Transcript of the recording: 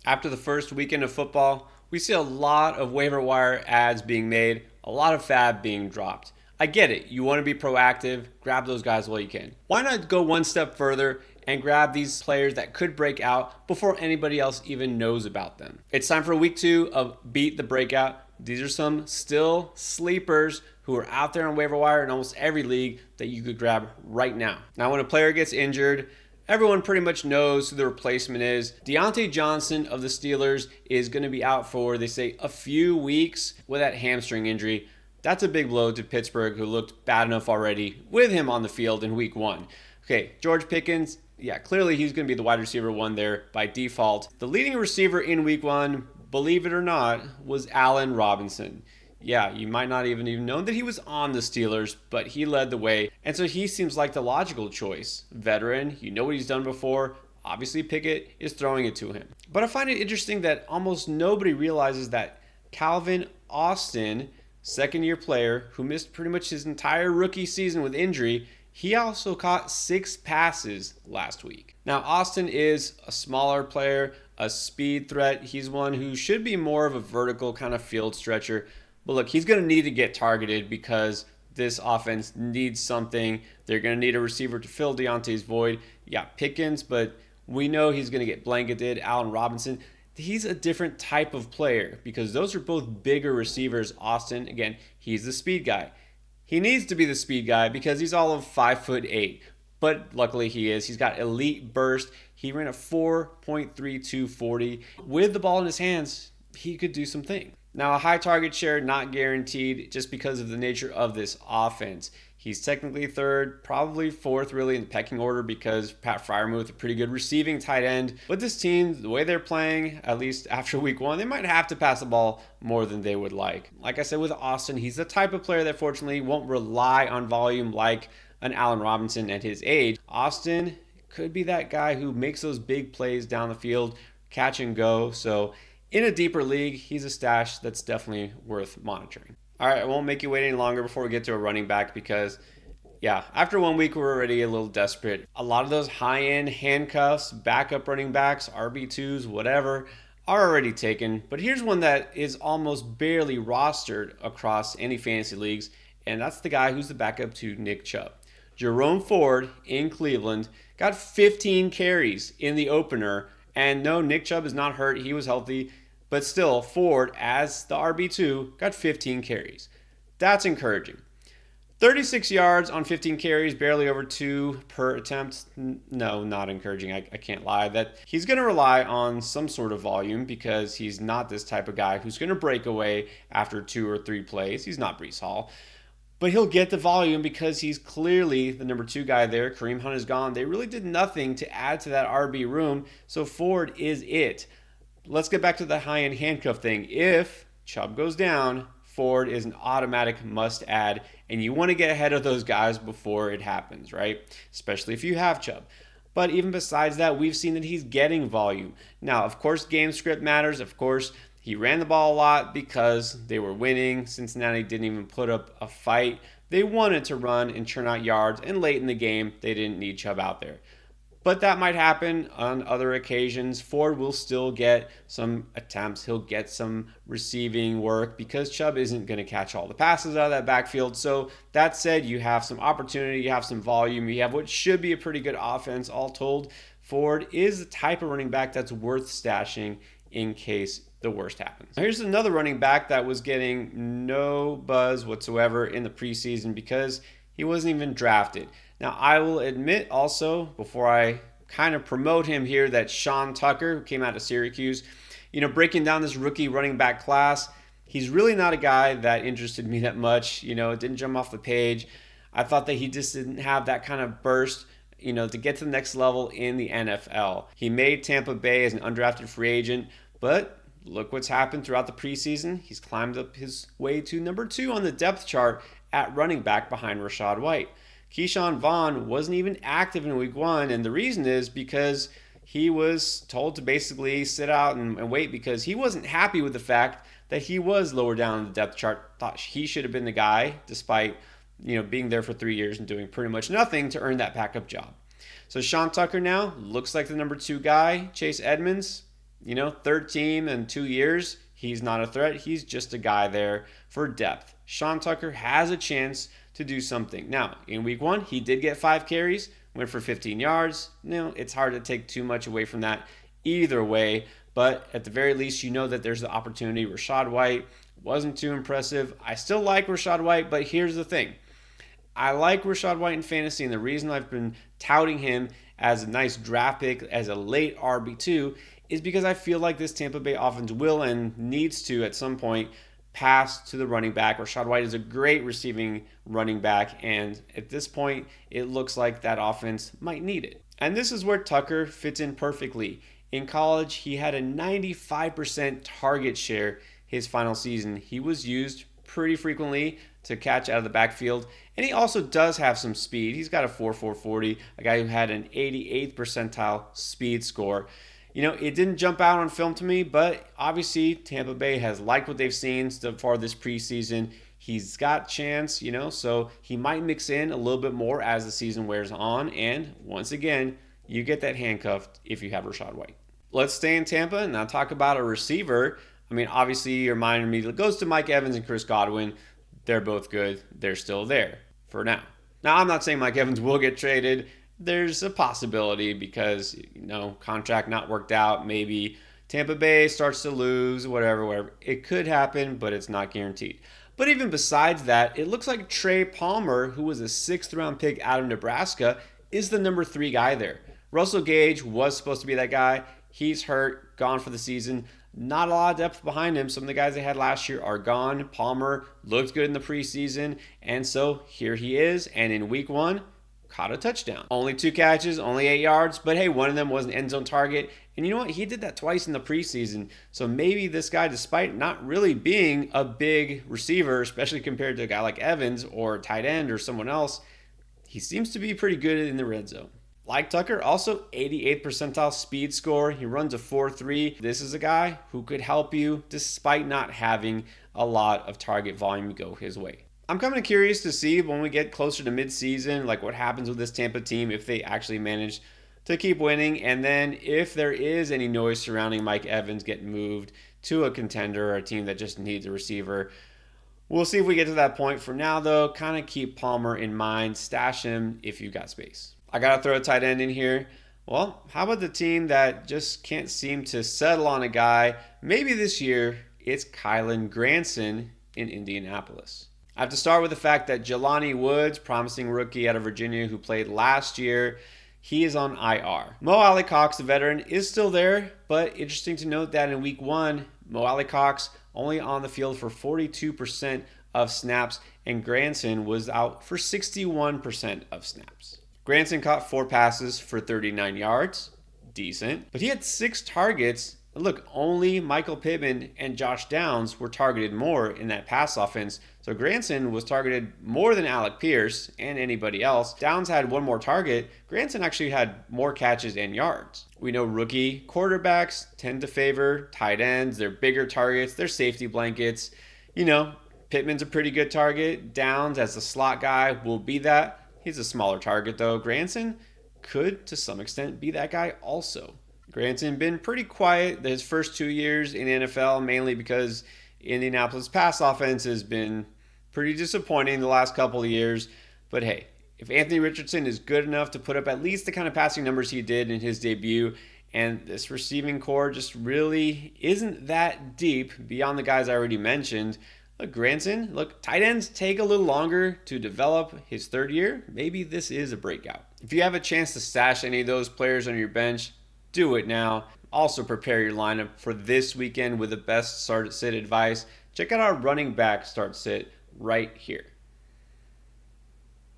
After the first weekend of football, we see a lot of waiver wire ads being made, a lot of fab being dropped. I get it. You want to be proactive, grab those guys while you can. Why not go one step further and grab these players that could break out before anybody else even knows about them? It's time for week 2 of Beat the Breakout. These are some still sleepers who are out there on waiver wire in almost every league that you could grab right now. Now, when a player gets injured, everyone pretty much knows who the replacement is. Deontay Johnson of the Steelers is going to be out for, they say, a few weeks with that hamstring injury. That's a big blow to Pittsburgh, who looked bad enough already with him on the field in week 1. Okay, George Pickens, yeah, clearly he's going to be the wide receiver 1 there by default. The leading receiver in week 1, believe it or not, was Allen Robinson. Yeah, you might not even know that he was on the Steelers, but he led the way. And so he seems like the logical choice. Veteran, you know what he's done before. Obviously, Pickett is throwing it to him. But I find it interesting that almost nobody realizes that Calvin Austin, second-year player who missed pretty much his entire rookie season with injury, he also caught 6 passes last week. Now, Austin is a smaller player, a speed threat. He's one who should be more of a vertical kind of field stretcher. But look, he's going to need to get targeted because this offense needs something. They're going to need a receiver to fill Deontay's void. Yeah, Pickens, but we know he's going to get blanketed. Allen Robinson, he's a different type of player because those are both bigger receivers. Austin, again, he's the speed guy. He needs to be the speed guy because he's all of 5'8", but luckily he is. He's got elite burst. He ran a 4.32 40. With the ball in his hands, he could do some things. Now, a high target share, not guaranteed just because of the nature of this offense. He's technically third, probably fourth really in the pecking order because Pat Freiermuth, a pretty good receiving tight end. But this team, the way they're playing, at least after week 1, they might have to pass the ball more than they would like. Like I said with Austin, he's the type of player that fortunately won't rely on volume like an Allen Robinson at his age. Austin could be that guy who makes those big plays down the field, catch and go. So in a deeper league, he's a stash that's definitely worth monitoring. All right, I won't make you wait any longer before we get to a running back because, yeah, after 1 week, we're already a little desperate. A lot of those high-end handcuffs, backup running backs, RB2s, whatever, are already taken. But here's one that is almost barely rostered across any fantasy leagues, and that's the guy who's the backup to Nick Chubb. Jerome Ford in Cleveland got 15 carries in the opener, and no, Nick Chubb is not hurt. He was healthy. But still, Ford, as the RB2, got 15 carries. That's encouraging. 36 yards on 15 carries, barely over 2 per attempt. No, not encouraging. I can't lie. That he's going to rely on some sort of volume because he's not this type of guy who's going to break away after 2 or 3 plays. He's not Breece Hall. But he'll get the volume because he's clearly the number 2 guy there. Kareem Hunt is gone. They really did nothing to add to that RB room, so Ford is it. Let's get back to the high-end handcuff thing. If Chubb goes down, Ford is an automatic must-add, and you want to get ahead of those guys before it happens, right? Especially if you have Chubb. But even besides that, we've seen that he's getting volume. Now, of course, game script matters. Of course, he ran the ball a lot because they were winning. Cincinnati didn't even put up a fight. They wanted to run and churn out yards, and late in the game, they didn't need Chubb out there. But that might happen on other occasions. Ford will still get some attempts. He'll get some receiving work because Chubb isn't going to catch all the passes out of that backfield. So that said, you have some opportunity, you have some volume, you have what should be a pretty good offense. All told, Ford is the type of running back that's worth stashing in case the worst happens. Here's another running back that was getting no buzz whatsoever in the preseason because he wasn't even drafted. Now, I will admit also, before I kind of promote him here, that Sean Tucker, who came out of Syracuse, breaking down this rookie running back class, he's really not a guy that interested me that much. It didn't jump off the page. I thought that he just didn't have that kind of burst, to get to the next level in the NFL. He made Tampa Bay as an undrafted free agent, but look what's happened throughout the preseason. He's climbed up his way to number 2 on the depth chart at running back behind Rachaad White. Keyshawn Vaughn wasn't even active in week 1, and the reason is because he was told to basically sit out and wait because he wasn't happy with the fact that he was lower down on the depth chart. Thought he should have been the guy despite being there for 3 years and doing pretty much nothing to earn that backup job. So Sean Tucker now looks like the number 2 guy. Chase Edmonds, third team in 2 years, he's not a threat. He's just a guy there for depth. Sean Tucker has a chance to do something. Now, in week 1, he did get 5 carries, went for 15 yards. It's hard to take too much away from that either way, but at the very least, that there's the opportunity. Rachaad White wasn't too impressive. I still like Rachaad White, but here's the thing. I like Rachaad White in fantasy, and the reason I've been touting him as a nice draft pick, as a late RB2, is because I feel like this Tampa Bay offense will and needs to, at some point, pass to the running back. Rachaad White is a great receiving running back, and at this point, it looks like that offense might need it. And this is where Tucker fits in perfectly. In college, he had a 95% target share his final season. He was used pretty frequently to catch out of the backfield, and he also does have some speed. He's got a 4.4 40, a guy who had an 88th percentile speed score. It didn't jump out on film to me, but obviously Tampa Bay has liked what they've seen so far this preseason. He's got chance, so he might mix in a little bit more as the season wears on, and once again, you get that handcuffed if you have Rachaad White. Let's stay in Tampa and now talk about a receiver. Obviously your mind immediately goes to Mike Evans and Chris Godwin. They're both good. They're still there for now. Now, I'm not saying Mike Evans will get traded. There's a possibility because, contract not worked out. Maybe Tampa Bay starts to lose, whatever. It could happen, but it's not guaranteed. But even besides that, it looks like Trey Palmer, who was a 6th round pick out of Nebraska, is the number 3 guy there. Russell Gage was supposed to be that guy. He's hurt, gone for the season. Not a lot of depth behind him. Some of the guys they had last year are gone. Palmer looked good in the preseason, and so here he is. And in week 1, caught a touchdown. Only 2 catches, only 8 yards, but hey, one of them was an end zone target. And you know what? He did that twice in the preseason. So maybe this guy, despite not really being a big receiver, especially compared to a guy like Evans or a tight end or someone else, he seems to be pretty good in the red zone. Like Tucker, also 88th percentile speed score. He runs a 4.3. This is a guy who could help you despite not having a lot of target volume go his way. I'm kind of curious to see when we get closer to midseason, like what happens with this Tampa team if they actually manage to keep winning, and then if there is any noise surrounding Mike Evans getting moved to a contender or a team that just needs a receiver. We'll see if we get to that point. For now, though, kind of keep Palmer in mind. Stash him if you've got space. I got to throw a tight end in here. Well, how about the team that just can't seem to settle on a guy? Maybe this year, it's Kylen Granson in Indianapolis. I have to start with the fact that Jelani Woods, promising rookie out of Virginia who played last year, he is on IR. Mo Alley-Cox, the veteran, is still there, but interesting to note that in week 1, Mo Alley-Cox only on the field for 42% of snaps, and Granson was out for 61% of snaps. Granson caught 4 passes for 39 yards. Decent. But he had 6 targets. Look, only Michael Pittman and Josh Downs were targeted more in that pass offense. So Granson was targeted more than Alec Pierce and anybody else. Downs had 1 more target. Granson actually had more catches and yards. We know rookie quarterbacks tend to favor tight ends. They're bigger targets. They're safety blankets. Pittman's a pretty good target. Downs, as the slot guy, will be that. He's a smaller target, though. Granson could, to some extent, be that guy also. Granson been pretty quiet his first 2 years in the NFL, mainly because Indianapolis pass offense has been pretty disappointing the last couple of years. But hey, if Anthony Richardson is good enough to put up at least the kind of passing numbers he did in his debut, and this receiving core just really isn't that deep beyond the guys I already mentioned, Granson, tight ends take a little longer to develop. His 3rd year, maybe this is a breakout. If you have a chance to stash any of those players on your bench, do it now. Also prepare your lineup for this weekend with the best start sit advice. Check out our running back start sit right here.